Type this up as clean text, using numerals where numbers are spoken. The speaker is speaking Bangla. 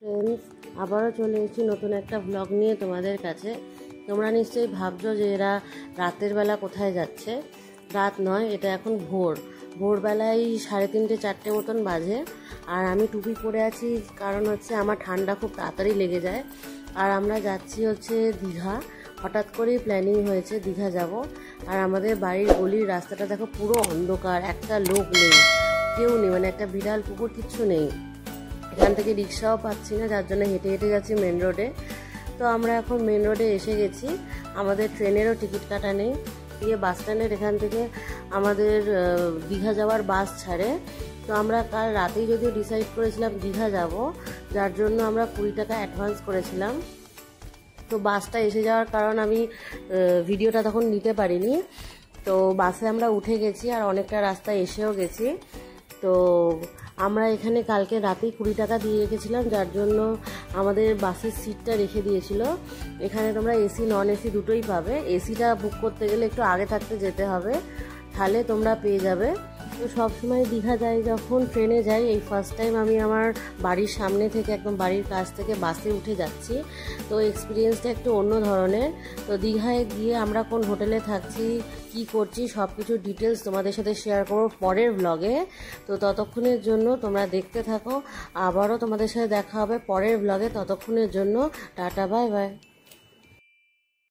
ফ্রেন্ডস, আবারও চলে এসেছি নতুন একটা ব্লগ নিয়ে তোমাদের কাছে। তোমরা নিশ্চয়ই ভাবছো যে এরা রাতের বেলা কোথায় যাচ্ছে। রাত নয়, এটা এখন ভোরবেলায় 3:30 4টে মতন বাজে। আর আমি টুপি পরে আছি, কারণ হচ্ছে আমার ঠান্ডা খুব তাড়াতাড়ি লেগে যায়। আর আমরা যাচ্ছি হচ্ছে দীঘা। হঠাৎ করেই প্ল্যানিং হয়েছে দীঘা যাব। আর আমাদের বাড়ির গলির রাস্তাটা দেখো, পুরো অন্ধকার, একটা লোক নেই, কেউ নেই, মানে একটা বিড়াল কুকুর কিচ্ছু নেই। এখান থেকে রিক্সাও পাচ্ছি না, যার জন্য হেঁটে হেঁটে যাচ্ছি মেন রোডে। তো আমরা এখন মেন রোডে এসে গেছি। আমাদের ট্রেনেরও টিকিট কাটা নেই। দিয়ে বাস স্ট্যান্ডের এখান থেকে আমাদের দীঘা যাওয়ার বাস ছাড়ে। তো আমরা কাল রাতেই যদিও ডিসাইড করেছিলাম দীঘা যাব, যার জন্য আমরা 20 টাকা অ্যাডভান্স করেছিলাম। তো বাসটা এসে যাওয়ার কারণ আমি ভিডিওটা তখন নিতে পারিনি। তো বাসে আমরা উঠে গেছি আর অনেকটা রাস্তা এসেও গেছি। তো আমরা এখানে কালকে রাতেই 20 টাকা দিয়ে রেখেছিলাম, যার জন্য আমাদের বাসের সিটটা রেখে দিয়েছিল। এখানে তোমরা এসি নন এসি দুটোই পাবে। এসিটা বুক করতে গেলে একটু আগে থাকতে যেতে হবে, তাহলে তোমরা পেয়ে যাবে। তো সবসময় দীঘা যাই যখন ট্রেনে যাই, এই ফার্স্ট টাইম আমি আমার বাড়ির সামনে থেকে, একদম বাড়ির কাছ থেকে বাসে উঠে যাচ্ছি। তো এক্সপিরিয়েন্সটা একটু অন্য ধরনের। তো দীঘায় গিয়ে আমরা কোন হোটেলে থাকছি, কি করছি, সব কিছু ডিটেলস তোমাদের সাথে শেয়ার করবো পরের ব্লগে। তো ততক্ষণের জন্য তোমরা দেখতে থাকো। আবারও তোমাদের সাথে দেখা হবে পরের ব্লগে। ততক্ষণের জন্য টাটা, বাই বাই।